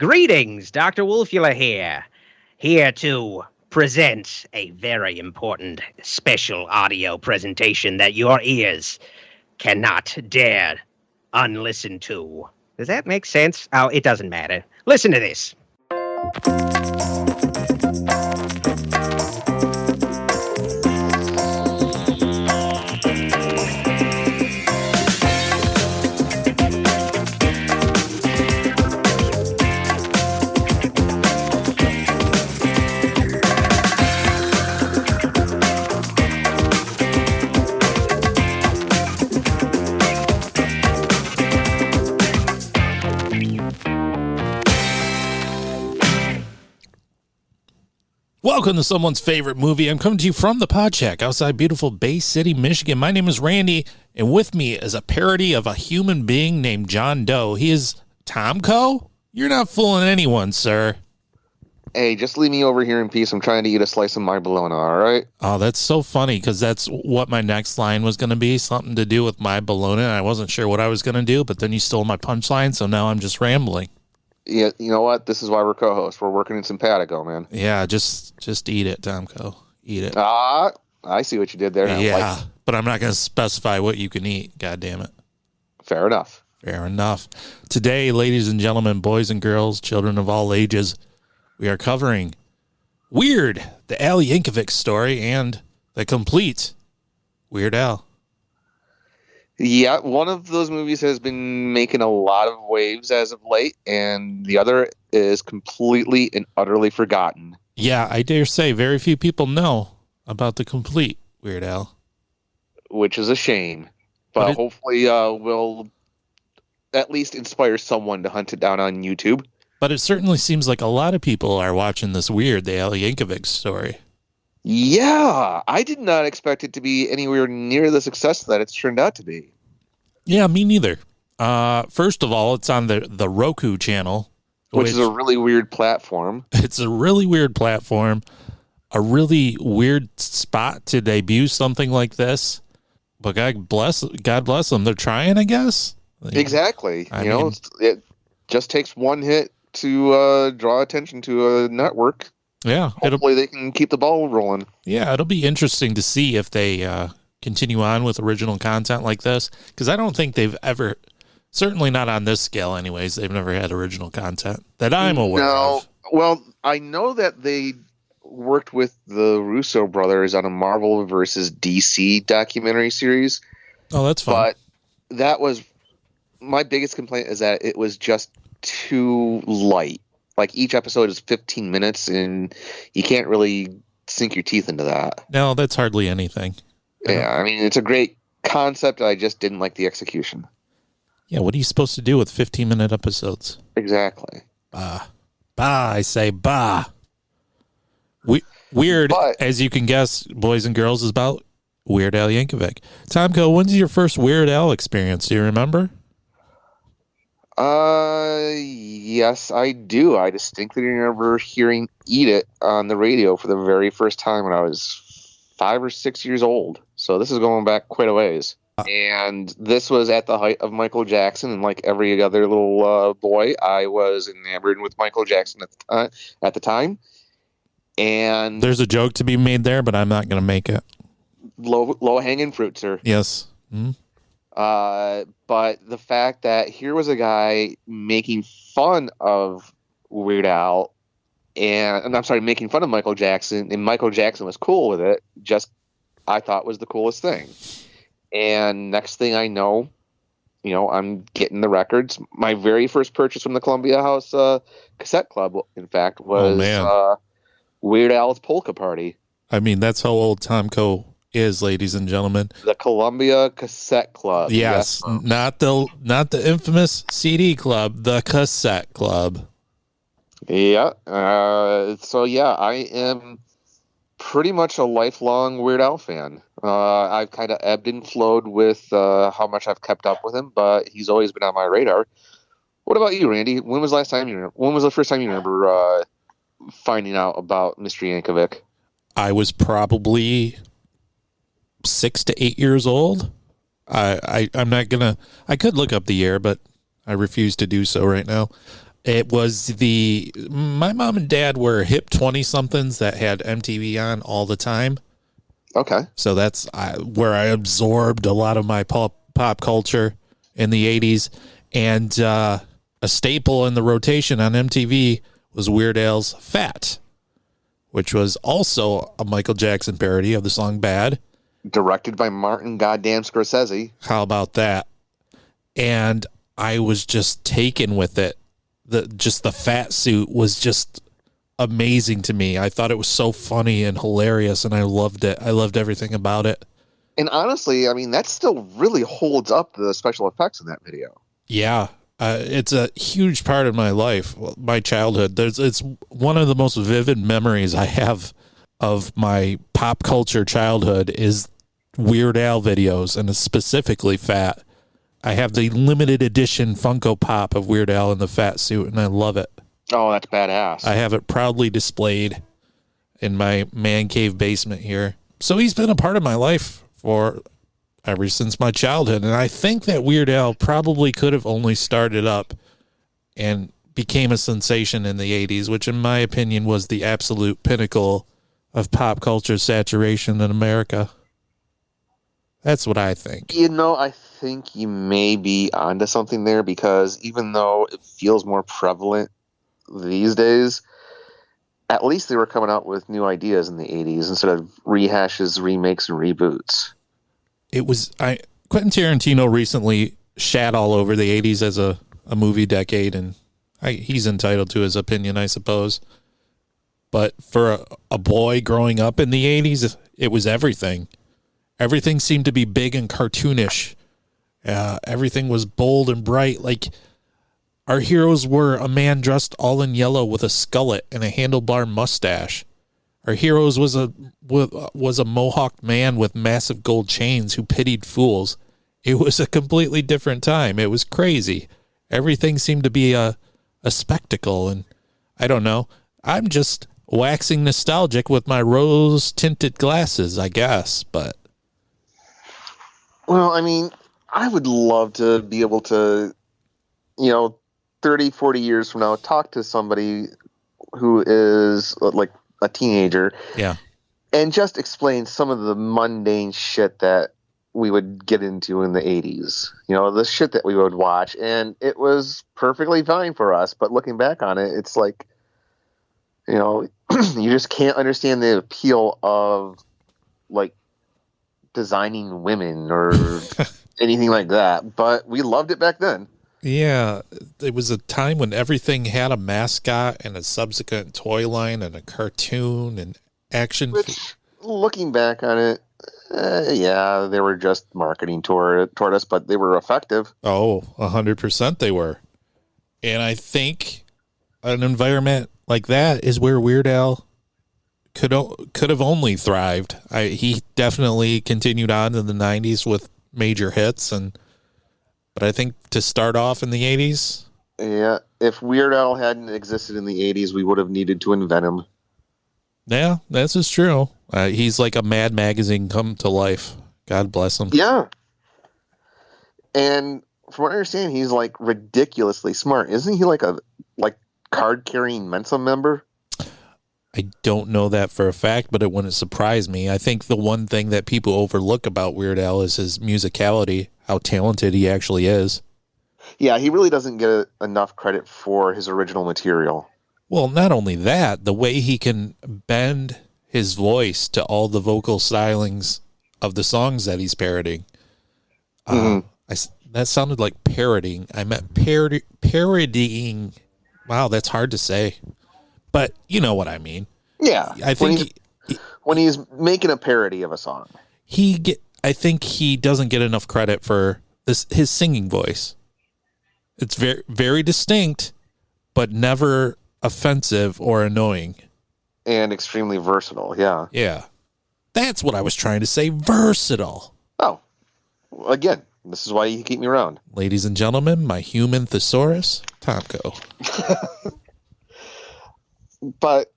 Greetings, Dr. Wolfula here to present a very important special audio presentation that your ears cannot dare unlisten to. Does that make sense? Oh, it doesn't matter. Listen to this. Welcome to someone's favorite movie. I'm coming to you from the Pod Shack outside beautiful Bay City, Michigan. My name is Randy, and with me is a parody of a human being named John Doe. He is Tomko? You're not fooling anyone, sir. Hey, just leave me over here in peace. I'm trying to eat a slice of my bologna, all right? Oh, that's so funny, because that's what my next line was going to be, something to do with my bologna. I wasn't sure what I was going to do, but then you stole my punchline, so now I'm just rambling. Yeah, you know what? This is why we're co-hosts. We're working in simpatico, man. Yeah, just eat it, Tomko. Eat it. I see what you did there. Yeah, but I'm not going to specify what you can eat. God damn it. Fair enough. Fair enough. Today, ladies and gentlemen, boys and girls, children of all ages, we are covering Weird, the Al Yankovic Story, and the Compleat, Weird Al. Yeah, one of those movies has been making a lot of waves as of late, and the other is completely and utterly forgotten. Yeah, I dare say very few people know about the Compleat, Weird Al. Which is a shame. But hopefully we'll at least inspire someone to hunt it down on YouTube. But it certainly seems like a lot of people are watching this Weird, the Al Yankovic Story. Yeah, I did not expect it to be anywhere near the success that it's turned out to be. Yeah, me neither. First of all, it's on the Roku Channel. Which is a really weird platform. It's a really weird platform. A really weird spot to debut something like this. But God bless them. They're trying, I guess. Exactly. It just takes one hit to draw attention to a network. Yeah. Hopefully they can keep the ball rolling. Yeah, it'll be interesting to see if they continue on with original content like this. Because I don't think they've ever, certainly not on this scale anyways, they've never had original content that I'm aware of. Well, I know that they worked with the Russo brothers on a Marvel versus DC documentary series. Oh, that's fun. But that was, my biggest complaint is that it was just too light. Like, each episode is 15 minutes, and you can't really sink your teeth into that. No, that's hardly anything. Yeah, I mean, it's a great concept. I just didn't like the execution. Yeah, what are you supposed to do with 15-minute episodes? Exactly. I say bah. Weird, but, as you can guess, boys and girls, is about Weird Al Yankovic. Tomko, when's your first Weird Al experience? Do you remember? Yes, I do. I distinctly remember hearing Eat It on the radio for the very first time when I was 5 or 6 years old. So this is going back quite a ways. And this was at the height of Michael Jackson, and like every other little boy, I was enamored with Michael Jackson at the time. And there's a joke to be made there, but I'm not going to make it. Low hanging fruit, sir. Yes. Mm-hmm. But the fact that here was a guy making fun of Weird Al, and I'm sorry, making fun of Michael Jackson, and Michael Jackson was cool with it, just I thought was the coolest thing. And next thing I know, I'm getting the records. My very first purchase from the Columbia House Cassette Club, in fact, was Weird Al's Polka Party. I mean, that's how old Tomko is, ladies and gentlemen. The Columbia Cassette Club. Yes, not the infamous CD club, the Cassette Club. Yeah. So yeah, I am pretty much a lifelong Weird Al fan. I've kind of ebbed and flowed with how much I've kept up with him, but he's always been on my radar. What about you, Randy? When was the first time you remember finding out about Mr. Yankovic? I was probably 6 to 8 years old. I'm not gonna. I could look up the year, but I refuse to do so right now. It was my mom and dad were hip 20-somethings that had MTV on all the time. Okay. So that's where I absorbed a lot of my pop culture in the 80s. And a staple in the rotation on MTV was Weird Al's Fat, which was also a Michael Jackson parody of the song Bad. Directed by Martin goddamn Scorsese. How about that? And I was just taken with it. The fat suit was just amazing to me. I thought it was so funny and hilarious, and I loved it. I loved everything about it. And honestly, I mean, that still really holds up the special effects in that video. Yeah. It's a huge part of my life, my childhood. It's one of the most vivid memories I have of my pop culture childhood is Weird Al videos, and specifically Fat. I have the limited edition Funko Pop of Weird Al in the fat suit, and I love it. Oh, that's badass. I have it proudly displayed in my man cave basement here. So he's been a part of my life for ever since my childhood, and I think that Weird Al probably could have only started up and became a sensation in the 80s, which in my opinion was the absolute pinnacle of pop culture saturation in America. That's what I think. You know, I think you may be onto something there, because even though it feels more prevalent these days, at least they were coming out with new ideas in the 80s instead of rehashes, remakes, and reboots. Quentin Tarantino recently shat all over the 80s as a movie decade, and he's entitled to his opinion, I suppose. But for a boy growing up in the 80s, it was everything. Everything seemed to be big and cartoonish. Everything was bold and bright. Like, our heroes were a man dressed all in yellow with a skullet and a handlebar mustache. Our heroes was a mohawked man with massive gold chains who pitied fools. It was a completely different time. It was crazy. Everything seemed to be a spectacle, and I don't know. I'm just waxing nostalgic with my rose-tinted glasses, I guess, but... Well, I mean, I would love to be able to, 30, 40 years from now, talk to somebody who is like a teenager. Yeah. And just explain some of the mundane shit that we would get into in the 80s. The shit that we would watch. And it was perfectly fine for us. But looking back on it, it's like, you just can't understand the appeal of, like, designing women or anything like that, but we loved it back then. Yeah, it was a time when everything had a mascot and a subsequent toy line and a cartoon and action. Which, looking back on it, yeah, they were just marketing toward us, but they were effective. Oh, 100% they were. And I think an environment like that is where Weird Al could have only thrived. He definitely continued on in the 90s with major hits, but I think to start off in the 80s, yeah, if Weird Al hadn't existed in the 80s, we would have needed to invent him. Yeah, this is true. He's like a Mad Magazine come to life. God bless him. Yeah, and from what I understand, he's like ridiculously smart. Isn't he like a card carrying Mensa member? I don't know that for a fact, but it wouldn't surprise me. I think the one thing that people overlook about Weird Al is his musicality, how talented he actually is. Yeah, he really doesn't get enough credit for his original material. Well, not only that, the way he can bend his voice to all the vocal stylings of the songs that he's parodying. Mm-hmm. That sounded like parodying. I meant parodying. Wow, that's hard to say. But you know what I mean. Yeah, I think when he's making a parody of a song, I think he doesn't get enough credit for his singing voice. It's very, very distinct, but never offensive or annoying. And extremely versatile. Yeah. Yeah, that's what I was trying to say. Versatile. Oh, again, this is why you keep me around, ladies and gentlemen. My human thesaurus, Tomko. But,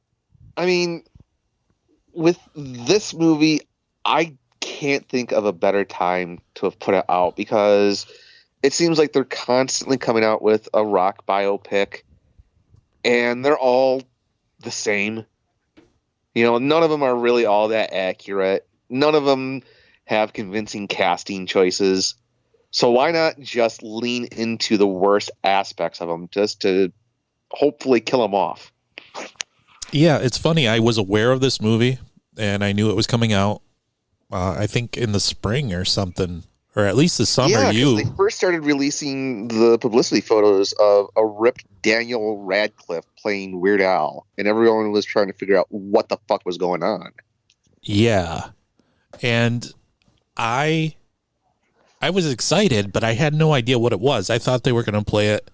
I mean, with this movie, I can't think of a better time to have put it out, because it seems like they're constantly coming out with a rock biopic. and they're all the same. You know, none of them are really all that accurate. None of them have convincing casting choices. So why not just lean into the worst aspects of them just to hopefully kill them off? Yeah, it's funny. I was aware of this movie, and I knew it was coming out, I think, in the spring or something, or at least the summer. Yeah, because they first started releasing the publicity photos of a ripped Daniel Radcliffe playing Weird Al, and everyone was trying to figure out what the fuck was going on. Yeah, and I was excited, but I had no idea what it was. I thought they were going to play it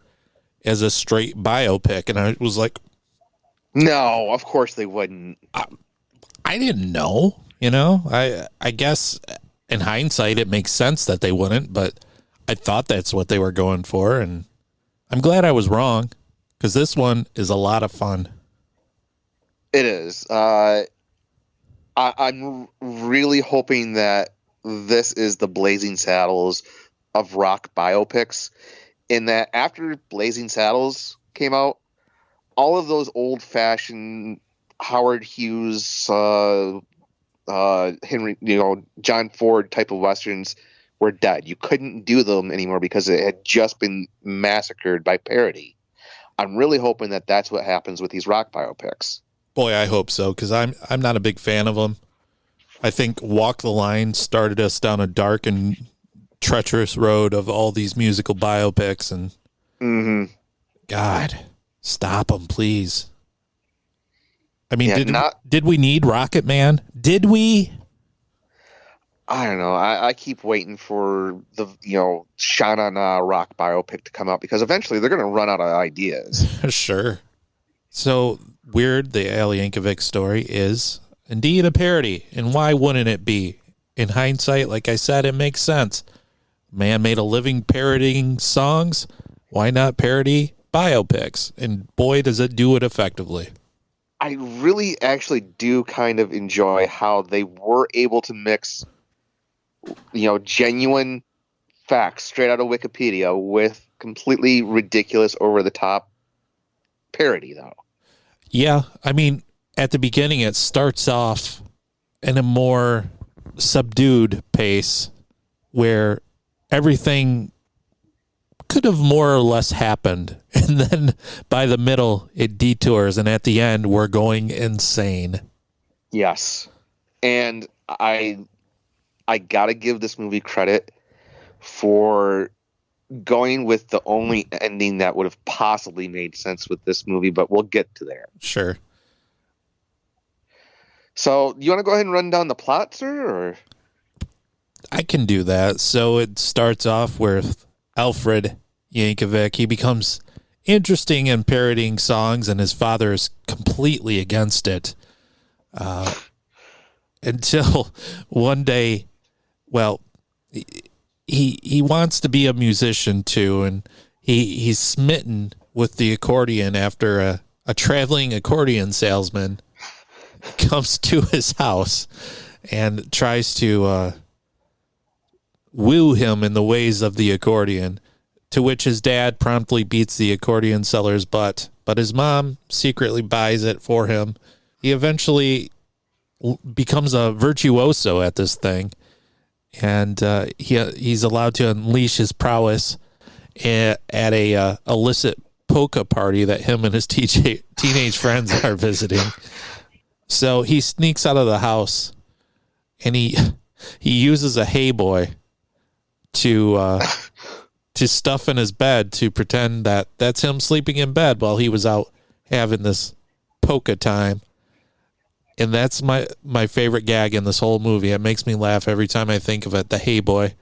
as a straight biopic, and I was like, no, of course they wouldn't. I didn't know, you know. I guess in hindsight it makes sense that they wouldn't, but I thought that's what they were going for, and I'm glad I was wrong, because this one is a lot of fun. It is. I'm really hoping that this is the Blazing Saddles of rock biopics, in that after Blazing Saddles came out, all of those old-fashioned Howard Hughes, Henry, John Ford type of westerns were dead. You couldn't do them anymore because it had just been massacred by parody. I'm really hoping that that's what happens with these rock biopics. Boy, I hope so, because I'm not a big fan of them. I think Walk the Line started us down a dark and treacherous road of all these musical biopics, and God, stop them, please. I mean, did we need Rocket Man? Did we? I don't know. I keep waiting for the Sha-Na Na rock biopic to come out, because eventually they're going to run out of ideas. Sure. So Weird, the Al Yankovic Story, is indeed a parody, and why wouldn't it be? In hindsight, like I said, it makes sense. Man made a living parodying songs. Why not parody biopics? And boy, does it do it effectively. I really actually do kind of enjoy how they were able to mix, genuine facts straight out of Wikipedia with completely ridiculous, over-the-top parody, though. Yeah, I mean, at the beginning, it starts off in a more subdued pace where everything could have more or less happened. And then by the middle, it detours. And at the end, we're going insane. Yes. And I got to give this movie credit for going with the only ending that would have possibly made sense with this movie, but we'll get to there. Sure. So, you want to go ahead and run down the plot, sir? Or? I can do that. So it starts off with Alfred Yankovic. He becomes interesting in parodying songs, and his father is completely against it. Until one day, well, he wants to be a musician too, and he's smitten with the accordion after a traveling accordion salesman comes to his house and tries to woo him in the ways of the accordion, to which his dad promptly beats the accordion seller's butt, but his mom secretly buys it for him. He eventually becomes a virtuoso at this thing, and he's allowed to unleash his prowess at a illicit polka party that him and his teenage friends are visiting. So he sneaks out of the house, and he uses a hay boy to stuff in his bed to pretend that that's him sleeping in bed while he was out having this polka time. And that's my favorite gag in this whole movie. It makes me laugh every time I think of it, the hay boy.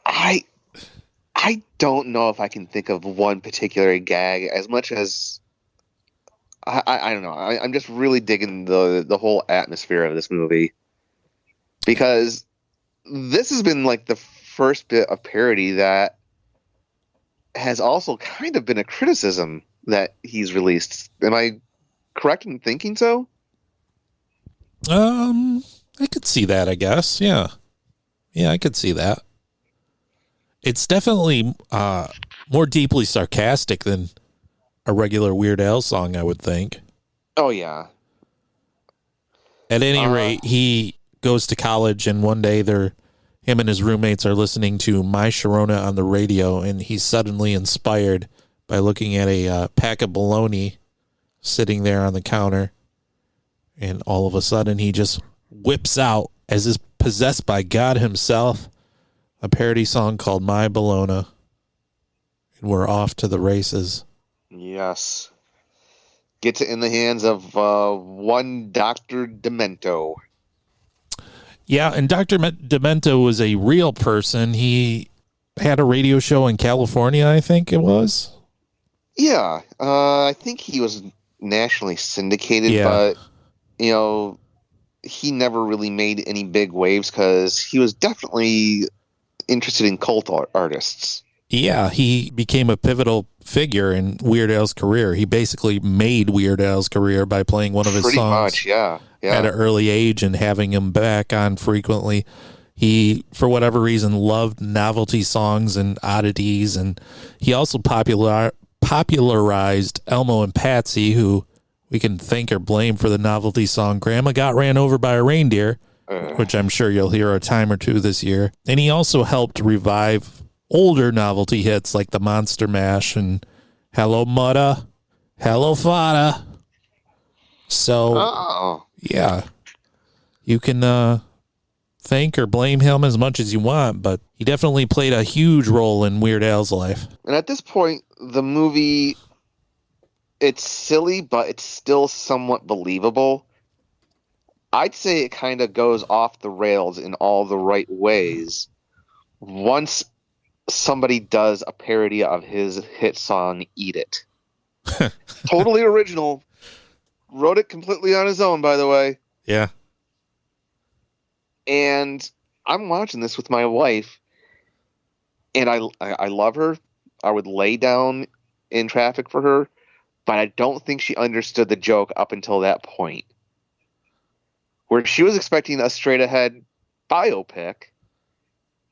I don't know if I can think of one particular gag as much as I don't know. I'm just really digging the whole atmosphere of this movie, because this has been like the first bit of parody that has also kind of been a criticism that he's released. Am I correct in thinking so? I could see that, I guess. Yeah, I could see that. It's definitely more deeply sarcastic than a regular Weird Al song, I would think. Oh, yeah. At any rate, he goes to college, and one day him and his roommates are listening to My Sharona on the radio, and he's suddenly inspired by looking at a pack of bologna sitting there on the counter. And all of a sudden, he just whips out, as is possessed by God himself, a parody song called My Bologna. And we're off to the races. Yes. Gets it in the hands of one Dr. Demento. Yeah, and Dr. Demento was a real person. He had a radio show in California, I think it was. Yeah, I think he was nationally syndicated, but, you know, he never really made any big waves because he was definitely interested in cult artists. Yeah, he became a pivotal figure in Weird Al's career. He basically made Weird Al's career by playing one of his songs. Pretty much, yeah. At an early age and having him back on frequently. He, for whatever reason, loved novelty songs and oddities, and he also popularized Elmo and Patsy, who we can thank or blame for the novelty song Grandma Got Ran Over by a Reindeer, which I'm sure you'll hear a time or two this year. And he also helped revive older novelty hits like the Monster Mash and Hello Mudda, Hello Fada. So, yeah, you can thank or blame him as much as you want, but he definitely played a huge role in Weird Al's life. And at this point, the movie, it's silly, but it's still somewhat believable. I'd say it kind of goes off the rails in all the right ways once somebody does a parody of his hit song, Eat It. Totally original. Wrote it completely on his own, by the way. Yeah. And I'm watching this with my wife, and I love her. I would lay down in traffic for her, but I don't think she understood the joke up until that point. Where she was expecting a straight-ahead biopic,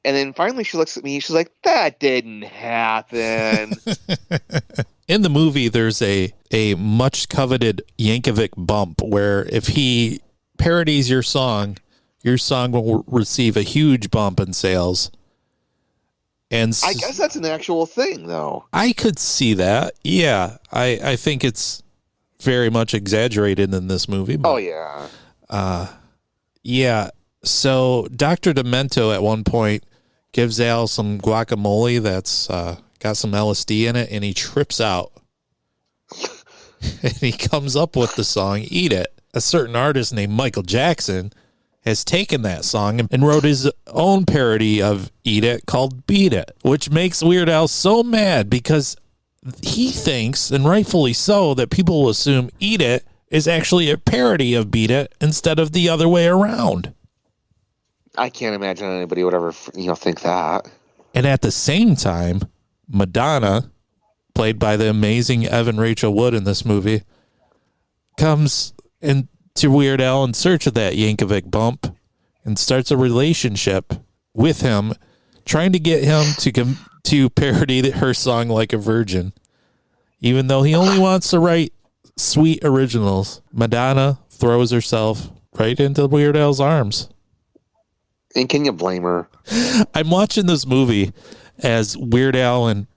and then finally she looks at me and she's like, that didn't happen. In the movie, there's a much-coveted Yankovic bump, where if he parodies your song will receive a huge bump in sales. And I guess that's an actual thing, though. I could see that. Yeah, I think it's very much exaggerated in this movie. But, oh, yeah. Yeah, so Dr. Demento at one point gives Al some guacamole that's got some LSD in it, and he trips out. And he comes up with the song, Eat It. A certain artist named Michael Jackson has taken that song and wrote his own parody of Eat It called Beat It, which makes Weird Al so mad because he thinks, and rightfully so, that people will assume Eat It is actually a parody of Beat It instead of the other way around. I can't imagine anybody would ever, think that. And at the same time, Madonna, played by the amazing Evan Rachel Wood in this movie, comes into Weird Al in search of that Yankovic bump and starts a relationship with him, trying to get him to parody her song Like a Virgin, even though he only wants to write sweet originals. Madonna throws herself right into Weird Al's arms. And can you blame her? I'm watching this movie as Weird Al and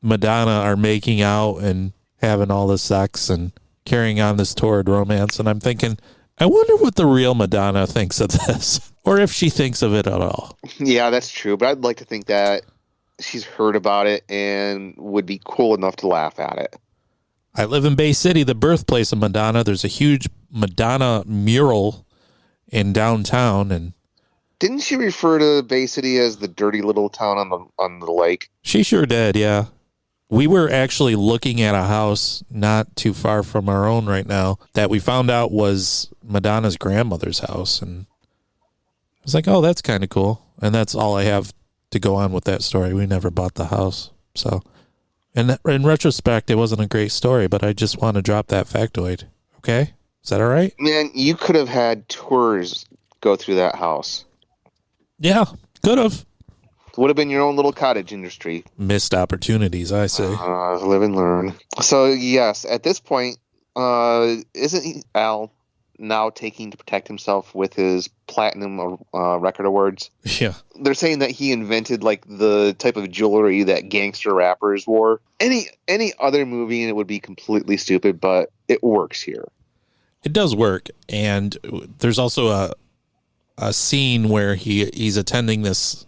Madonna are making out and having all the sex and carrying on this torrid romance, and I'm thinking, I wonder what the real Madonna thinks of this, or if she thinks of it at all. Yeah, that's true, but I'd like to think that she's heard about it and would be cool enough to laugh at it. I live in Bay City, the birthplace of Madonna. There's a huge Madonna mural in downtown, and didn't she refer to Bay City as the dirty little town on the lake? She sure did, yeah. We were actually looking at a house not too far from our own right now that we found out was Madonna's grandmother's house, and I was like, oh, that's kind of cool. And that's all I have to go on with that story. We never bought the house. So, and in retrospect, it wasn't a great story, but I just want to drop that factoid. Okay? Is that all right? Man, you could have had tours go through that house. Yeah, could have. Would have been your own little cottage industry. Missed opportunities, I say. Live and learn. So, yes, at this point, isn't Al now taking to protect himself with his platinum record awards? Yeah. They're saying that he invented like the type of jewelry that gangster rappers wore. Any other movie, and it would be completely stupid, but it works here. It does work, and there's also a scene where he's attending this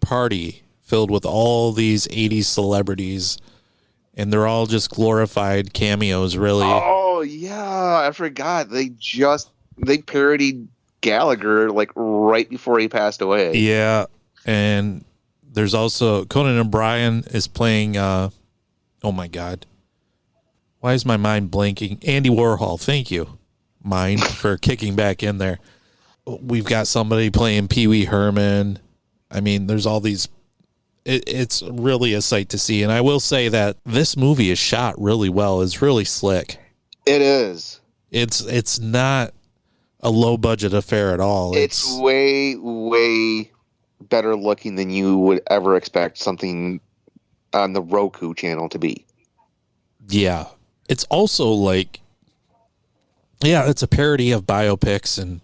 party filled with all these 80s celebrities, and they're all just glorified cameos, really. Oh yeah, I forgot. They parodied Gallagher like right before he passed away. Yeah, and there's also Conan O'Brien is playing oh my god, why is my mind blanking? Andy Warhol. Thank you, mind, for kicking back in there. We've got somebody playing Pee Wee Herman. I mean, there's all these. It's really a sight to see, and I will say that this movie is shot really well. It's really slick. It is. It's not a low budget affair at all. It's way better looking than you would ever expect something on the Roku channel to be. Yeah, it's also like, yeah, it's a parody of biopics, and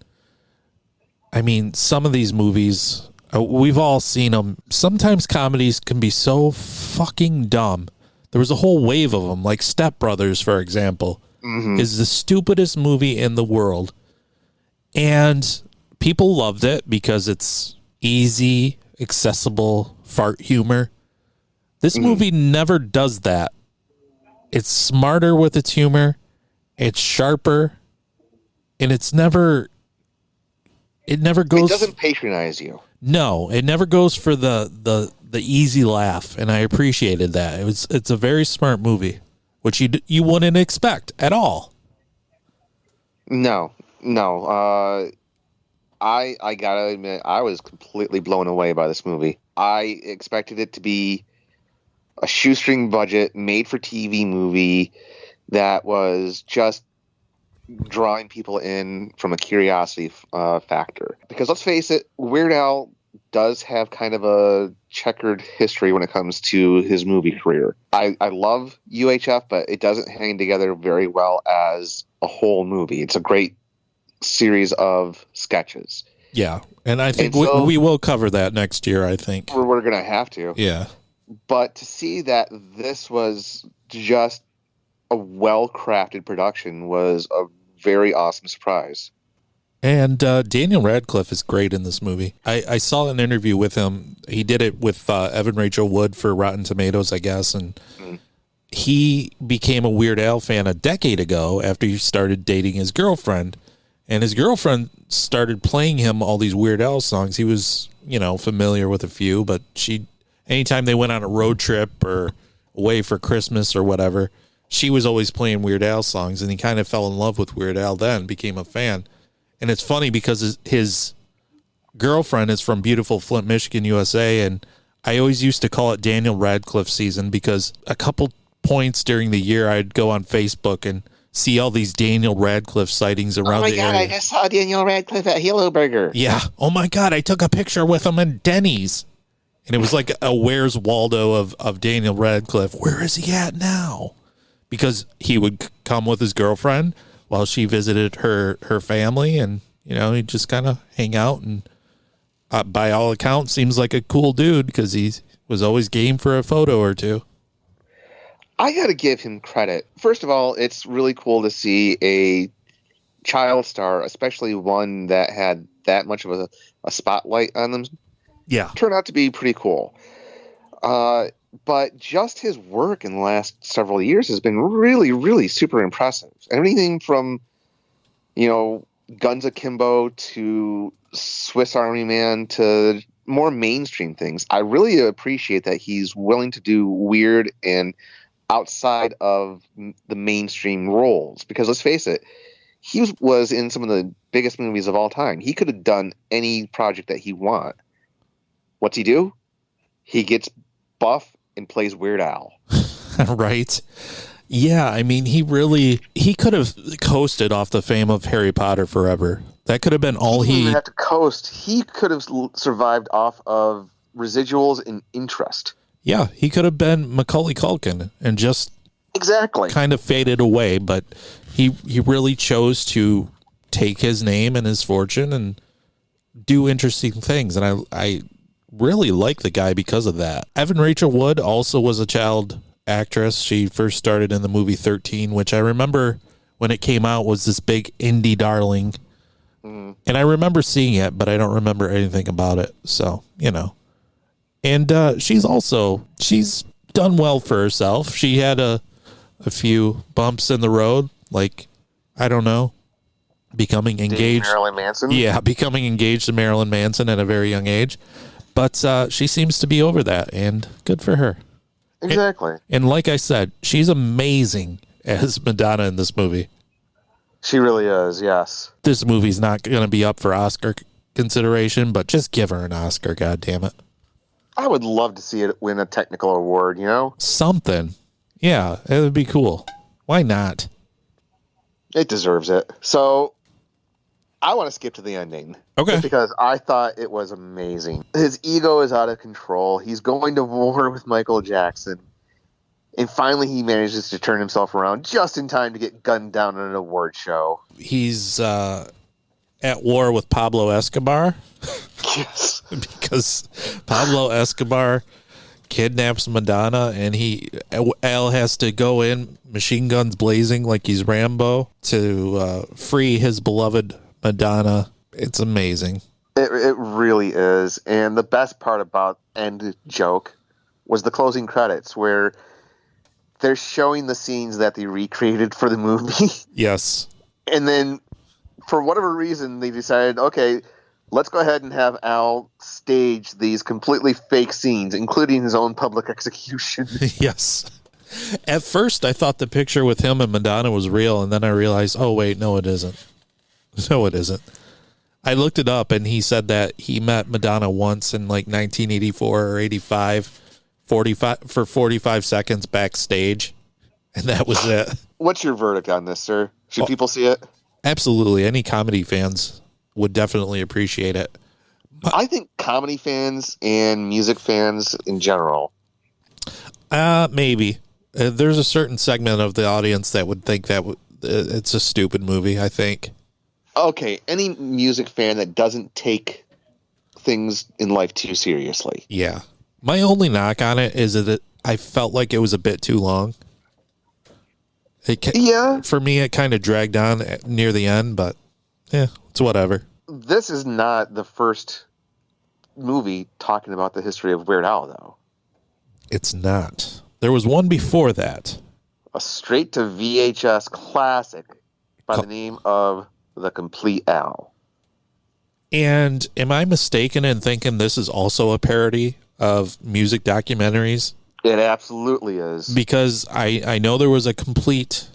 I mean, some of these movies. We've all seen them. Sometimes comedies can be so fucking dumb. There was a whole wave of them, like Step Brothers, for example, is the stupidest movie in the world. And people loved it because it's easy, accessible, fart humor. This movie never does that. It's smarter with its humor. It's sharper. And it never goes... It doesn't patronize you. No, it never goes for the easy laugh, and I appreciated that. It's a very smart movie, which you wouldn't expect at all. No. I gotta admit, I was completely blown away by this movie. I expected it to be a shoestring budget, made for TV movie that was just drawing people in from a curiosity factor. Because let's face it, Weird Al does have kind of a checkered history when it comes to his movie career. I love UHF, but it doesn't hang together very well as a whole movie. It's a great series of sketches. Yeah, and I think we will cover that next year, I think. We're going to have to. Yeah. But to see that this was just a well-crafted production was a very awesome surprise. And Daniel Radcliffe is great in this movie. I saw an interview with him. He did it with Evan Rachel Wood for Rotten Tomatoes, I guess. And he became a Weird Al fan a decade ago after he started dating his girlfriend. And his girlfriend started playing him all these Weird Al songs. He was, familiar with a few, but anytime they went on a road trip or away for Christmas or whatever, she was always playing Weird Al songs. And he kind of fell in love with Weird Al then, became a fan. And it's funny because his girlfriend is from beautiful Flint, Michigan, USA. And I always used to call it Daniel Radcliffe season because a couple points during the year I'd go on Facebook and see all these Daniel Radcliffe sightings around the area. Oh my God, I just saw Daniel Radcliffe at Halo Burger. Yeah. Oh my God, I took a picture with him in Denny's. And it was like a Where's Waldo of Daniel Radcliffe. Where is he at now? Because he would come with his girlfriend while she visited her family, and he'd just kind of hang out, and by all accounts seems like a cool dude because he was always game for a photo or two. I gotta give him credit. First of all, it's really cool to see a child star, especially one that had that much of a spotlight on them, turn out to be pretty cool. But just his work in the last several years has been really, really super impressive. Everything from, Guns Akimbo to Swiss Army Man to more mainstream things. I really appreciate that he's willing to do weird and outside of the mainstream roles. Because let's face it, he was in some of the biggest movies of all time. He could have done any project that he want. What's he do? He gets buff and plays Weird Al. Right. Yeah, I mean, he could have coasted off the fame of Harry Potter forever. That could have been all he didn't have to coast. He could have survived off of residuals and interest. Yeah, he could have been Macaulay Culkin and just Exactly. kind of faded away, but he really chose to take his name and his fortune and do interesting things, and I really like the guy because of that. Evan Rachel Wood also was a child actress. She first started in the movie 13, which I remember when it came out was this big indie darling. And I remember seeing it, but I don't remember anything about it. So, you know. And she's done well for herself. She had a few bumps in the road, like, I don't know, becoming engaged. Marilyn Manson? Yeah, becoming engaged to Marilyn Manson at a very young age. But she seems to be over that, and good for her. Exactly. And like I said, she's amazing as Madonna in this movie. She really is, yes. This movie's not going to be up for Oscar consideration, but just give her an Oscar, goddammit. I would love to see it win a technical award, you know? Something. Yeah, it would be cool. Why not? It deserves it. So, I want to skip to the ending. Okay. Just because I thought it was amazing. His ego is out of control. He's going to war with Michael Jackson. And finally, he manages to turn himself around just in time to get gunned down at an award show. He's at war with Pablo Escobar. Yes. Because Pablo Escobar kidnaps Madonna, and Al has to go in, machine guns blazing like he's Rambo, to free his beloved Madonna. It's amazing. It really is. And the best part about end joke was the closing credits, where they're showing the scenes that they recreated for the movie. Yes. And then, for whatever reason, they decided, okay, let's go ahead and have Al stage these completely fake scenes, including his own public execution. Yes. At first, I thought the picture with him and Madonna was real, and then I realized, oh, wait, no, it isn't. No, it isn't. I looked it up, and he said that he met Madonna once in like 1984 or 85, for 45 seconds backstage, and that was it. What's your verdict on this, sir? Should people see it? Absolutely. Any comedy fans would definitely appreciate it. I think comedy fans and music fans in general. Maybe. There's a certain segment of the audience that would think that it's a stupid movie, I think. Okay, any music fan that doesn't take things in life too seriously. Yeah. My only knock on it is that I felt like it was a bit too long. Yeah. For me, it kind of dragged on near the end, but yeah, it's whatever. This is not the first movie talking about the history of Weird Al, though. It's not. There was one before that. A straight to VHS classic by the name of The Compleat Al. And am I mistaken in thinking this is also a parody of music documentaries? It absolutely is. Because I know there was a Complete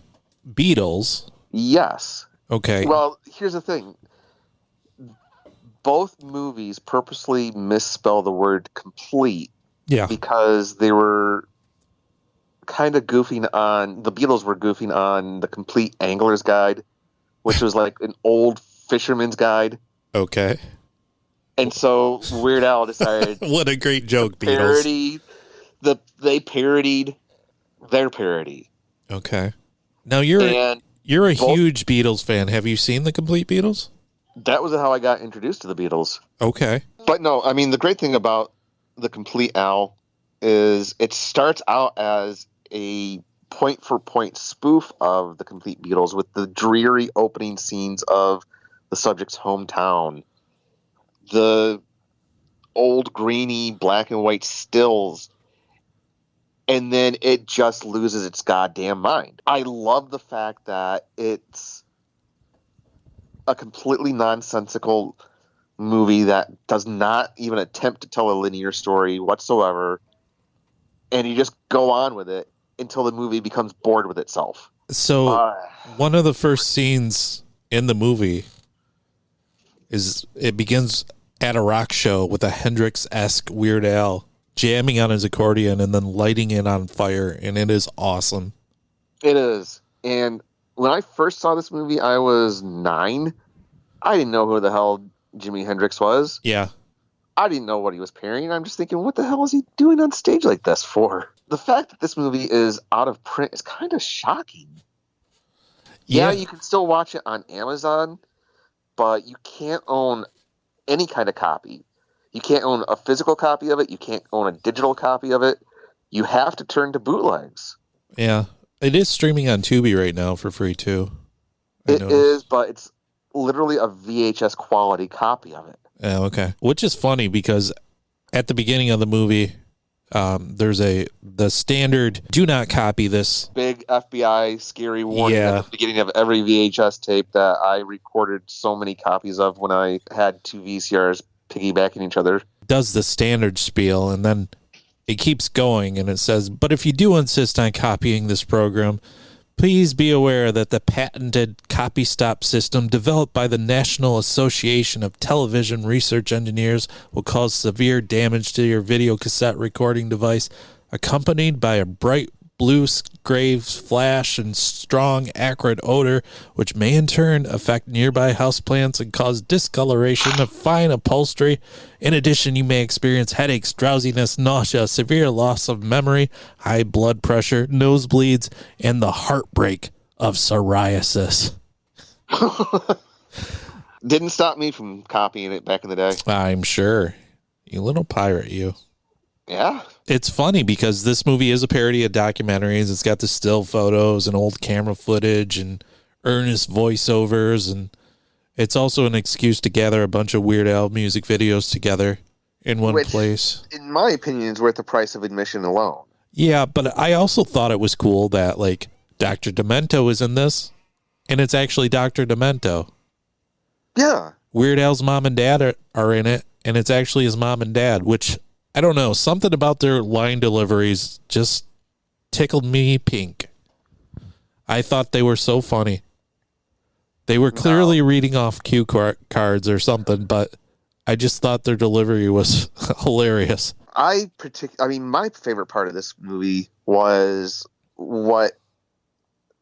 Beatles. Yes. Okay. Well, here's the thing. Both movies purposely misspell the word complete. Yeah. Because they were kind of goofing on, the Beatles were goofing on the Complete Angler's Guide, which was like an old fisherman's guide. Okay. And so Weird Al decided what a great joke, Beatles. They parodied their parody. Okay. Now you're a huge Beatles fan. Have you seen the Complete Beatles? That was how I got introduced to the Beatles. Okay. But no, I mean, the great thing about the Complete Al is it starts out as a point-for-point spoof of the Complete Beatles with the dreary opening scenes of the subject's hometown. The old grainy black and white stills. And then it just loses its goddamn mind. I love the fact that it's a completely nonsensical movie that does not even attempt to tell a linear story whatsoever. And you just go on with it until the movie becomes bored with itself. So one of the first scenes in the movie is it begins at a rock show with a Hendrix-esque Weird Al jamming on his accordion and then lighting it on fire, and it is awesome. It is. And when I first saw this movie, I was 9. I didn't know who the hell Jimi Hendrix was. Yeah. I didn't know what he was parrying. I'm just thinking, what the hell is he doing on stage like this for? The fact that this movie is out of print is kind of shocking. Yeah, you can still watch it on Amazon, but you can't own any kind of copy. You can't own a physical copy of it. You can't own a digital copy of it. You have to turn to bootlegs. Yeah. It is streaming on Tubi right now for free, too. It is, but it's literally a VHS quality copy of it. Oh, okay. Which is funny because at the beginning of the movie, there's the standard do not copy this. Big FBI scary warning at the beginning of every VHS tape that I recorded so many copies of when I had two VCRs piggybacking each other. Does the standard spiel, and then it keeps going, and it says, but if you do insist on copying this program, please be aware that the patented copy stop system developed by the National Association of Television Research Engineers will cause severe damage to your video cassette recording device, accompanied by a bright blue graves flash and strong acrid odor, which may in turn affect nearby houseplants and cause discoloration of fine upholstery. In addition, you may experience headaches, drowsiness, nausea, severe loss of memory, high blood pressure, nosebleeds, and the heartbreak of psoriasis. Didn't stop me from copying it back in the day. I'm sure. You little pirate, you. Yeah. It's funny because this movie is a parody of documentaries. It's got the still photos and old camera footage and earnest voiceovers, and it's also an excuse to gather a bunch of Weird Al music videos together in one place. In my opinion, is worth the price of admission alone. Yeah, but I also thought it was cool that, like, Dr. Demento is in this, and it's actually Dr. Demento. Yeah. Weird Al's mom and dad are in it, and it's actually his mom and dad, which, I don't know, something about their line deliveries just tickled me pink. I thought they were so funny. They were clearly reading off cue cards or something, but I just thought their delivery was hilarious. I mean, my favorite part of this movie was what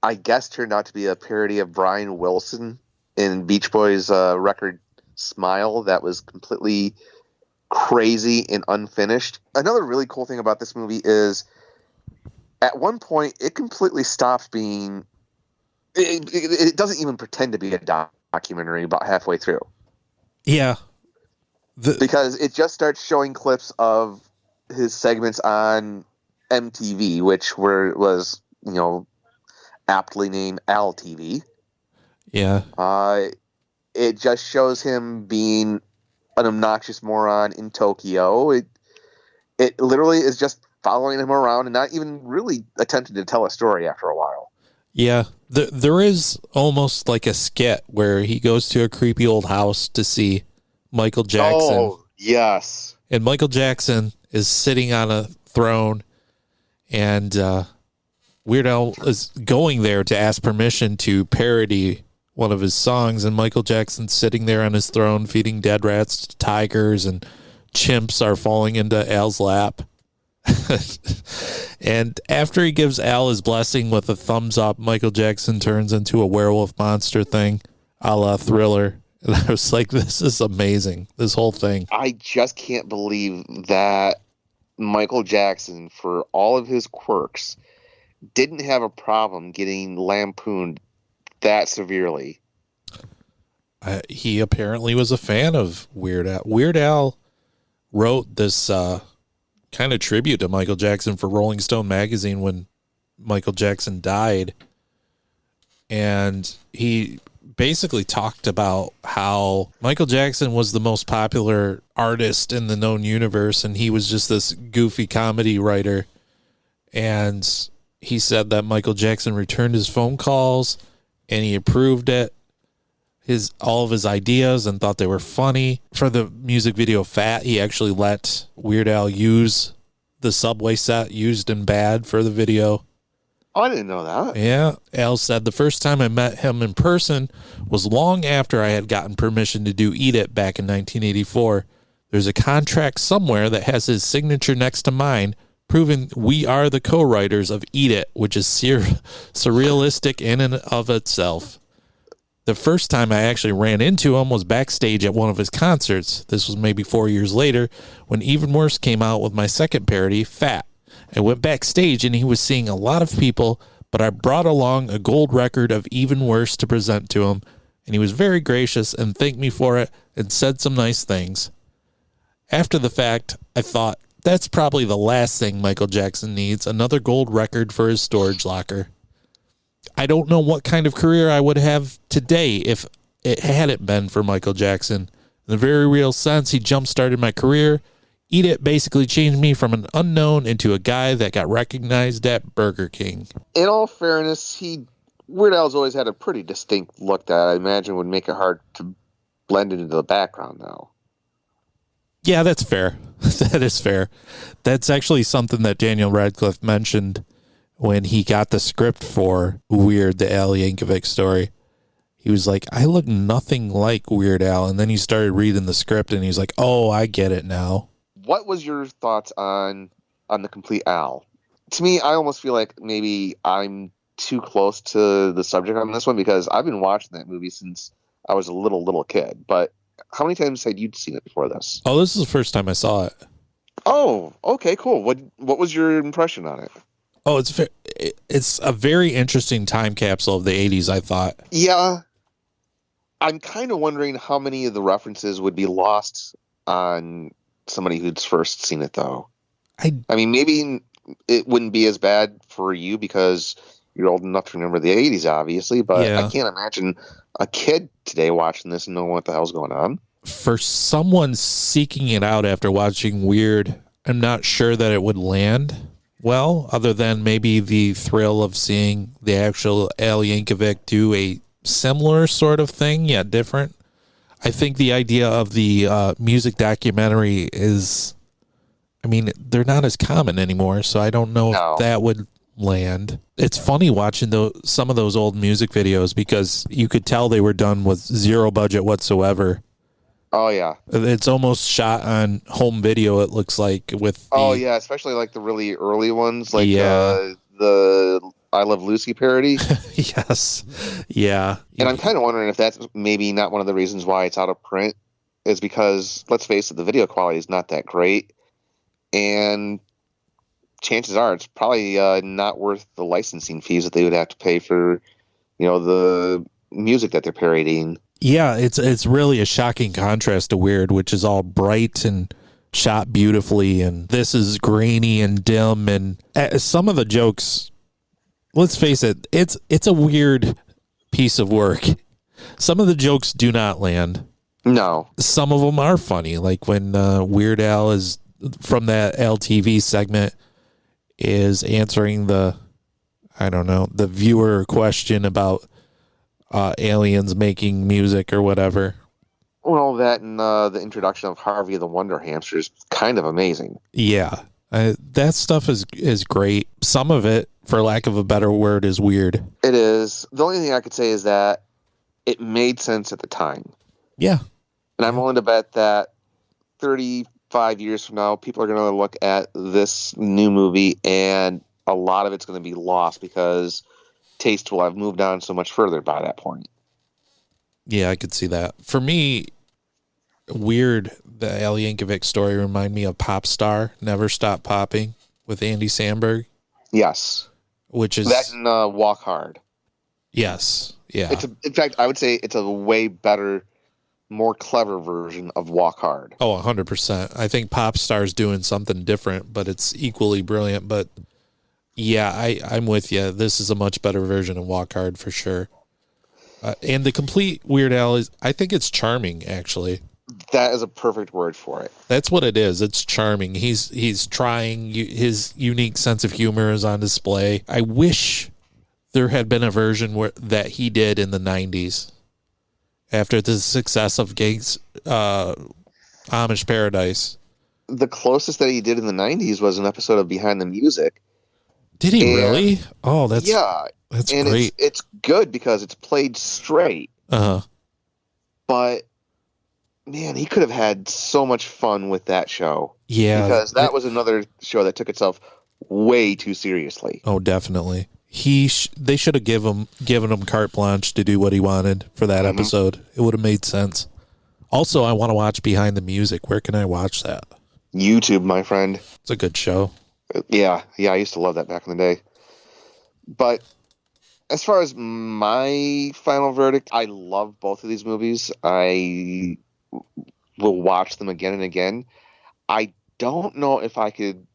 I guess turned out to be a parody of Brian Wilson in Beach Boys' record Smile that was completely crazy and unfinished. Another really cool thing about this movie is at one point it completely stops being it doesn't even pretend to be a documentary about halfway through. Yeah. Because it just starts showing clips of his segments on MTV, which was aptly named Al TV. Yeah. It just shows him being an obnoxious moron in Tokyo. It literally is just following him around and not even really attempting to tell a story after a while. Yeah. There is almost like a skit where he goes to a creepy old house to see Michael Jackson. Oh, yes. And Michael Jackson is sitting on a throne, and Weird Al is going there to ask permission to parody one of his songs, and Michael Jackson's sitting there on his throne feeding dead rats to tigers, and chimps are falling into Al's lap. And after he gives Al his blessing with a thumbs up, Michael Jackson turns into a werewolf monster thing, a la Thriller. And I was like, this is amazing, this whole thing. I just can't believe that Michael Jackson, for all of his quirks, didn't have a problem getting lampooned that severely. He apparently was a fan of Weird Al. Weird Al wrote this kind of tribute to Michael Jackson for Rolling Stone magazine when Michael Jackson died. And he basically talked about how Michael Jackson was the most popular artist in the known universe, and he was just this goofy comedy writer. And he said that Michael Jackson returned his phone calls and he approved it, all of his ideas, and thought they were funny. For the music video Fat, he actually let Weird Al use the subway set used in Bad for the video. Oh, I didn't know that. Yeah. Al said, the first time I met him in person was long after I had gotten permission to do Eat It back in 1984. There's a contract somewhere that has his signature next to mine, proving we are the co-writers of Eat It, which is surrealistic in and of itself. The first time I actually ran into him was backstage at one of his concerts. This was maybe 4 years later when Even Worse came out with my second parody, Fat. I went backstage and he was seeing a lot of people, but I brought along a gold record of Even Worse to present to him, and he was very gracious and thanked me for it and said some nice things. After the fact, I thought, that's probably the last thing Michael Jackson needs, another gold record for his storage locker. I don't know what kind of career I would have today if it hadn't been for Michael Jackson. In a very real sense, he jump-started my career. Eat It basically changed me from an unknown into a guy that got recognized at Burger King. In all fairness, Weird Al's always had a pretty distinct look that I imagine would make it hard to blend into the background, though. Yeah, that's fair. That is fair. That's actually something that Daniel Radcliffe mentioned when he got the script for Weird, the Al Yankovic Story. He was like, I look nothing like Weird Al. And then he started reading the script and he's like, oh, I get it now. What was your thoughts on the Compleat Al? To me, I almost feel like maybe I'm too close to the subject on this one because I've been watching that movie since I was a little kid. But how many times had you seen it before this? Oh, this is the first time I saw it. Oh, okay, cool. What was your impression on it? Oh, it's a very interesting time capsule of the 80s, I thought. Yeah. I'm kind of wondering how many of the references would be lost on somebody who's first seen it, though. I mean, maybe it wouldn't be as bad for you because you're old enough to remember the 80s, obviously, but yeah. I can't imagine a kid today watching this and knowing what the hell's going on. For someone seeking it out after watching Weird, I'm not sure that it would land well, other than maybe the thrill of seeing the actual Al Yankovic do a similar sort of thing, yet different. I think the idea of the music documentary is, I mean, they're not as common anymore, so I don't know if that would land. It's funny watching some of those old music videos because you could tell they were done with zero budget whatsoever. Oh, yeah. It's almost shot on home video, it looks like. Yeah, especially like the really early ones, like the I Love Lucy parody. Yes. Yeah. And I'm kind of wondering if that's maybe not one of the reasons why it's out of print, is because, let's face it, the video quality is not that great. And chances are it's probably not worth the licensing fees that they would have to pay for, the music that they're parodying. Yeah, it's really a shocking contrast to Weird, which is all bright and shot beautifully, and this is grainy and dim, and some of the jokes, let's face it, it's a weird piece of work. Some of the jokes do not land. No. Some of them are funny, like when Weird Al is, from that LTV segment, is answering the viewer question about aliens making music or whatever. Well, that and the introduction of Harvey the Wonder Hamster is kind of amazing. Yeah, that stuff is great. Some of it, for lack of a better word, is weird. It is. The only thing I could say is that it made sense at the time. Yeah. And I'm willing to bet that 35 years from now, people are going to look at this new movie and a lot of it's going to be lost because taste will have moved on so much further by that point. Yeah, I could see that. For me, Weird, the Al Yankovic Story remind me of Pop Star, Never Stop Popping with Andy Samberg. Yes. Which is... That and Walk Hard. Yes. Yeah. In fact, I would say it's a way better, more clever version of Walk Hard. Oh, 100%. I think Pop Star's doing something different, but it's equally brilliant. But yeah, I'm with you. This is a much better version of Walk Hard for sure. And the Compleat Weird Al is, I think it's charming, actually. That is a perfect word for it. That's what it is. It's charming. He's trying. His unique sense of humor is on display. I wish there had been a version that he did in the 90s after the success of Amish Paradise. The closest that he did in the 90s was an episode of Behind the Music. Did he really? Oh, that's great. It's good because it's played straight. Uh-huh. But man, he could have had so much fun with that show. Yeah. Because that was another show that took itself way too seriously. Oh, definitely. They should have given him carte blanche to do what he wanted for that episode. It would have made sense. Also, I want to watch Behind the Music. Where can I watch that? YouTube, my friend. It's a good show. Yeah, I used to love that back in the day. But as far as my final verdict, I love both of these movies. I will watch them again and again. I don't know if I could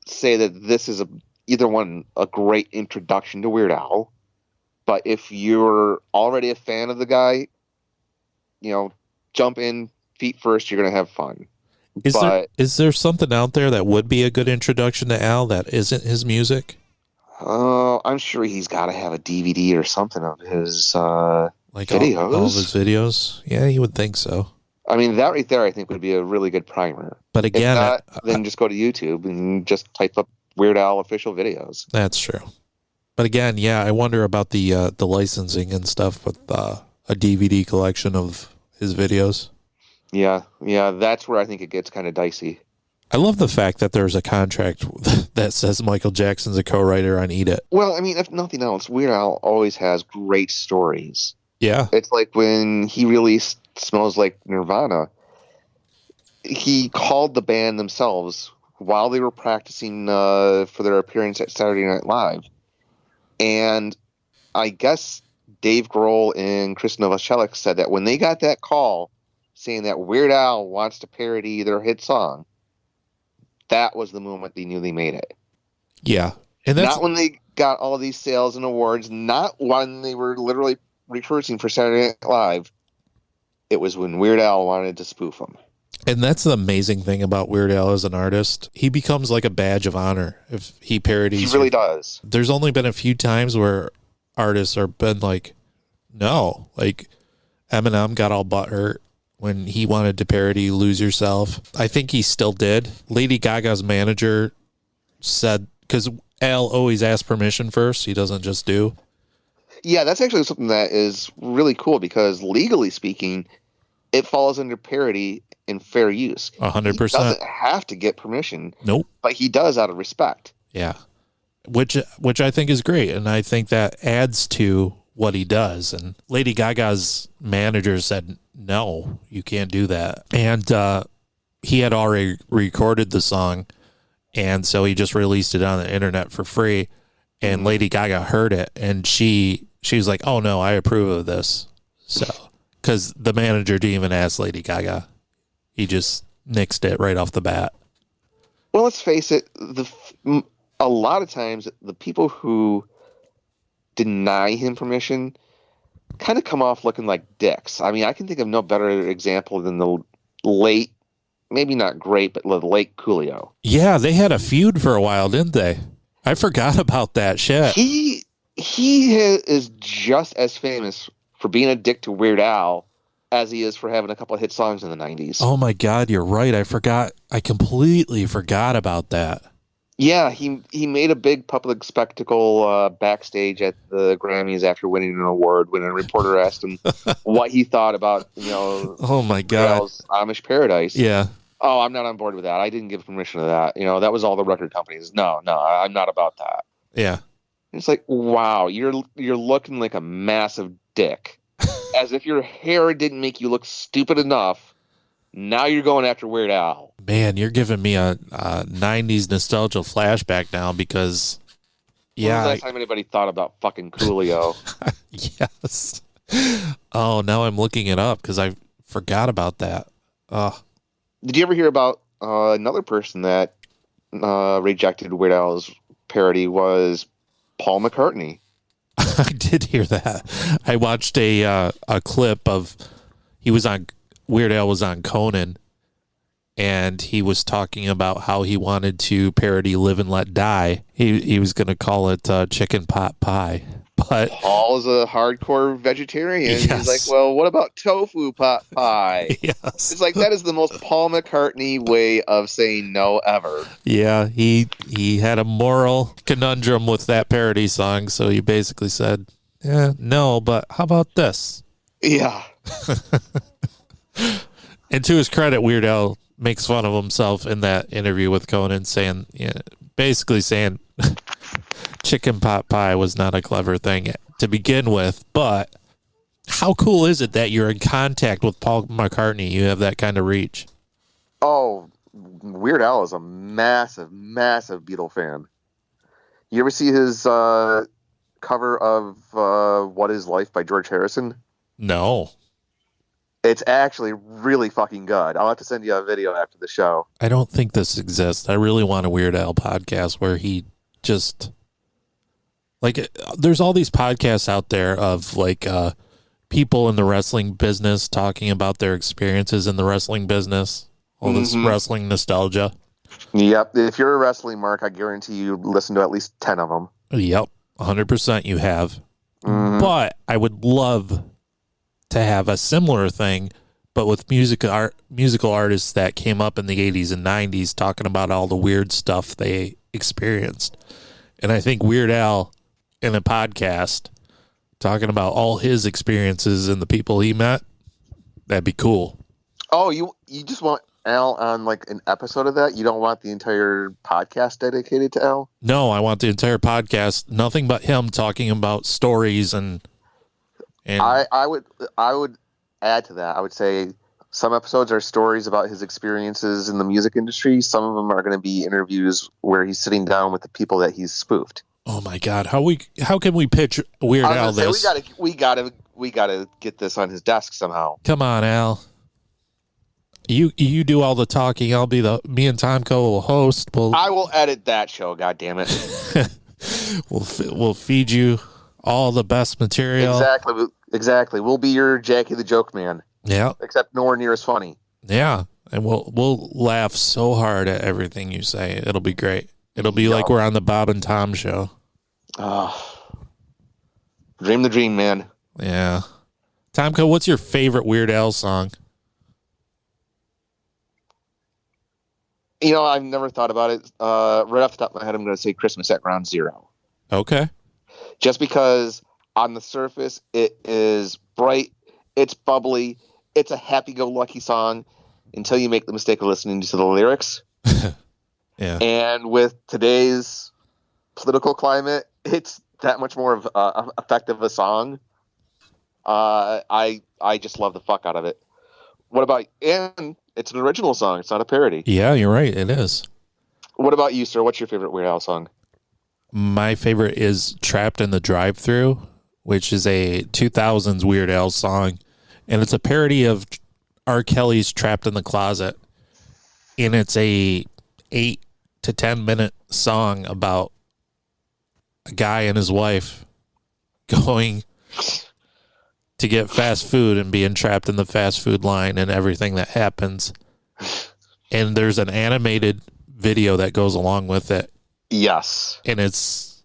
say that this is either one a great introduction to Weird Al, but if you're already a fan of the guy, jump in feet first. You're gonna have fun. Is there something out there that would be a good introduction to Al that isn't his music? I'm sure he's got to have a DVD or something of his videos. All of his videos. Yeah, you would think so. I mean, that right there, I think, would be a really good primer. But again, if not, then just go to YouTube and just type up Weird Al official videos. That's true. But again, yeah, I wonder about the licensing and stuff with a DVD collection of his videos. Yeah, that's where I think it gets kind of dicey. I love the fact that there's a contract that says Michael Jackson's a co-writer on Eat It. Well, I mean, if nothing else, Weird Al always has great stories. Yeah. It's like when he released Smells Like Nirvana, he called the band themselves while they were practicing for their appearance at Saturday Night Live. And I guess Dave Grohl and Chris Novoselic said that when they got that call saying that Weird Al wants to parody their hit song, that was the moment they knew they made it. Yeah. And that's not when they got all of these sales and awards, not when they were literally rehearsing for Saturday Night Live. It was when Weird Al wanted to spoof them. And that's the amazing thing about Weird Al as an artist. He becomes like a badge of honor if he parodies. He really does. There's only been a few times where artists are been like, no, like Eminem got all butthurt when he wanted to parody Lose Yourself. I think he still did. Lady Gaga's manager said, because Al always asks permission first. He doesn't just do. Yeah, that's actually something that is really cool because legally speaking, it falls under parody and fair use. 100%. He doesn't have to get permission. Nope. But he does out of respect. Yeah. Which I think is great. And I think that adds to what he does. And Lady Gaga's manager said, no, you can't do that. And he had already recorded the song. And so he just released it on the internet for free. And Lady Gaga heard it. And she was like, oh, no, I approve of this. So, because the manager didn't even ask Lady Gaga. He just nixed it right off the bat. Well, let's face it. A lot of times, the people who deny him permission kind of come off looking like dicks. I mean, I can think of no better example than the late, maybe not great, but the late Coolio. Yeah, they had a feud for a while, didn't they? I forgot about that shit. He is just as famous for being a dick to Weird Al as he is for having a couple of hit songs in the 90s. Oh my God, you're right. I forgot. I completely forgot about that. Yeah, he made a big public spectacle backstage at the Grammys after winning an award when a reporter asked him what he thought about, oh my God, Amish Paradise. Yeah. Oh, I'm not on board with that. I didn't give permission to that. That was all the record companies. No, I'm not about that. Yeah. It's like, wow, you're looking like a massive dick. As if your hair didn't make you look stupid enough. Now you're going after Weird Al. Man, you're giving me a 90s nostalgia flashback now because, yeah. When was the last time anybody thought about fucking Coolio? Yes. Oh, now I'm looking it up because I forgot about that. Did you ever hear about another person that rejected Weird Al's parody was Paul McCartney? I did hear that. I watched a clip of Weird Al was on Conan, and he was talking about how he wanted to parody Live and Let Die. He was going to call it chicken pot pie. But Paul is a hardcore vegetarian. Yes. He's like, well, what about tofu pot pie? Yes. It's like, that is the most Paul McCartney way of saying no ever. Yeah, he had a moral conundrum with that parody song, so he basically said, no, but how about this? Yeah. And to his credit, Weird Al makes fun of himself in that interview with Conan, basically saying, chicken pot pie was not a clever thing to begin with, but how cool is it that you're in contact with Paul McCartney? You have that kind of reach. Oh, Weird Al is a massive, massive Beatle fan. You ever see his cover of What Is Life by George Harrison? No. It's actually really fucking good. I'll have to send you a video after the show. I don't think this exists. I really want a Weird Al podcast where he just... Like, there's all these podcasts out there of, like, people in the wrestling business talking about their experiences in the wrestling business. All this wrestling nostalgia. Yep. If you're a wrestling mark, I guarantee you listen to at least 10 of them. Yep. 100% you have. But I would love to have a similar thing, but with musical artists that came up in the 80s and 90s talking about all the weird stuff they experienced. And I think Weird Al in a podcast talking about all his experiences and the people he met, that'd be cool. Oh, you just want Al on like an episode of that? You don't want the entire podcast dedicated to Al? No, I want the entire podcast, nothing but him talking about stories and I would add to that. I would say some episodes are stories about his experiences in the music industry. Some of them are going to be interviews where he's sitting down with the people that he's spoofed. Oh my God, how can we pitch Weird Al this? We gotta get this on his desk somehow. Come on, Al. You do all the talking. I'll be me and Tomko will host. I will edit that show. God damn it. We'll feed you all the best material. Exactly. We'll be your Jackie the Joke Man. Yeah. Except nowhere near as funny. Yeah, and we'll laugh so hard at everything you say. It'll be great. It'll be like we're on the Bob and Tom show. Dream the dream, man. Yeah. Tomko, what's your favorite Weird Al song? You know, I've never thought about it. Right off the top of my head, I'm going to say Christmas at Ground Zero. Okay. Just because on the surface, it is bright, it's bubbly, it's a happy-go-lucky song until you make the mistake of listening to the lyrics. Yeah. And with today's political climate, it's that much more of effective a song. I just love the fuck out of it. What about, and it's an original song. It's not a parody. Yeah, you're right. It is. What about you, sir? What's your favorite Weird Al song? My favorite is Trapped in the Drive-Thru, which is a 2000s Weird Al song. And it's a parody of R. Kelly's Trapped in the Closet. And it's a 8 to 10 minute song about a guy and his wife going to get fast food and being trapped in the fast food line and everything that happens. And there's an animated video that goes along with it. Yes. And it's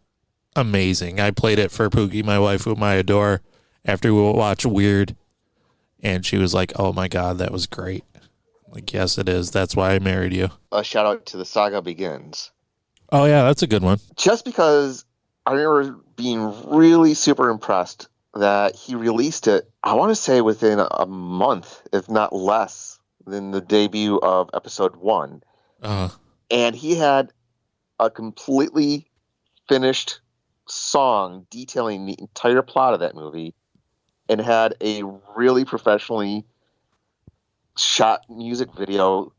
amazing. I played it for Pookie, my wife, whom I adore, after we watched Weird. And she was like, oh my God, that was great. I'm like, yes, it is. That's why I married you. A shout out to The Saga Begins. Oh, yeah, that's a good one. Just because I remember being really super impressed that he released it, I want to say within a month, if not less, than the debut of episode 1. And he had a completely finished song detailing the entire plot of that movie and had a really professionally shot music video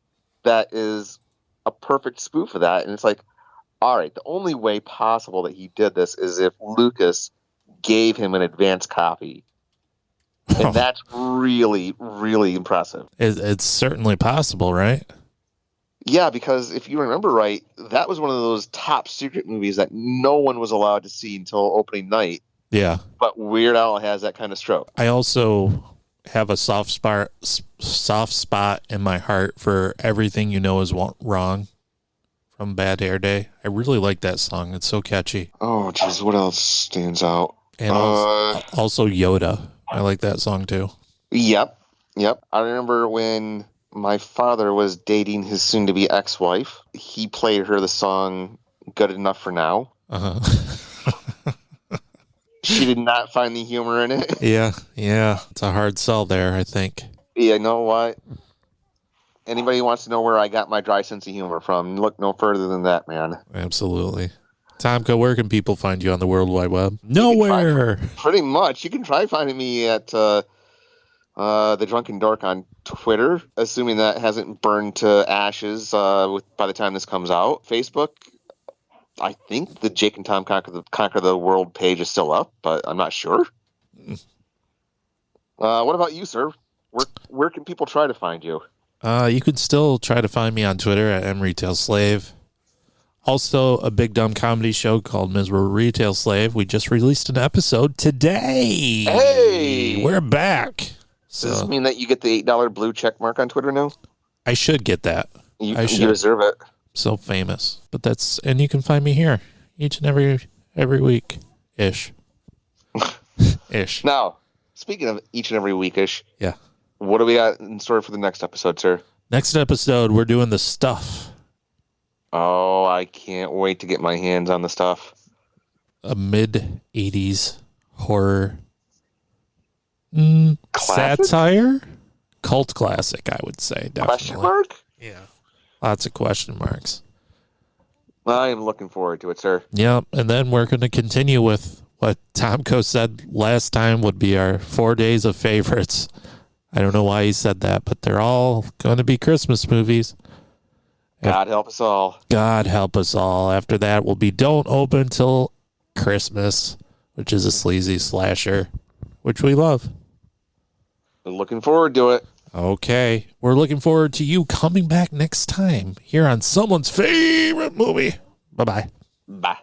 that is a perfect spoof of that. And it's like, all right, the only way possible that he did this is if Lucas gave him an advance copy. And that's really, really impressive. It's certainly possible, right? Yeah, because if you remember right, that was one of those top secret movies that no one was allowed to see until opening night. Yeah. But Weird Al has that kind of stroke. I also have a soft spot in my heart for Everything You Know Is Wrong from Bad Hair Day. I really like that song. It's so catchy. Oh, jeez, what else stands out? And also Yoda. I like that song too. Yep. I remember when my father was dating his soon-to-be ex-wife. He played her the song Good Enough for Now. She did not find the humor in it. Yeah. It's a hard sell there, I think. Yeah, you know what? Anybody wants to know where I got my dry sense of humor from, look no further than that, man. Absolutely. Tomko, where can people find you on the World Wide Web? Nowhere. Pretty much. You can try finding me at The Drunken Dork on Twitter, assuming that hasn't burned to ashes by the time this comes out. Facebook, I think the Jake and Tom Conquer the World page is still up, but I'm not sure. What about you, sir? Where can people try to find you? You could still try to find me on Twitter at mretailslave. Also, a big dumb comedy show called Miserable Retail Slave. We just released an episode today. Hey! We're back. So, does this mean that you get the $8 blue check mark on Twitter now? I should get that. You deserve it. So famous. But and you can find me here each and every week. Ish. Now, speaking of each and every week-ish. Yeah. What do we got in store for the next episode, sir? Next episode, we're doing the stuff. Oh, I can't wait to get my hands on the stuff. A mid-'80s horror satire? Cult classic, I would say. Definitely. Question mark? Yeah. Lots of question marks. I am looking forward to it, sir. Yep. And then we're going to continue with what Tomko said last time would be our 4 days of favorites. I don't know why he said that, but they're all going to be Christmas movies. God help us all. God help us all. After that will be Don't Open Till Christmas, which is a sleazy slasher, which we love. We're looking forward to it. Okay. We're looking forward to you coming back next time here on someone's favorite movie. Bye-bye. Bye.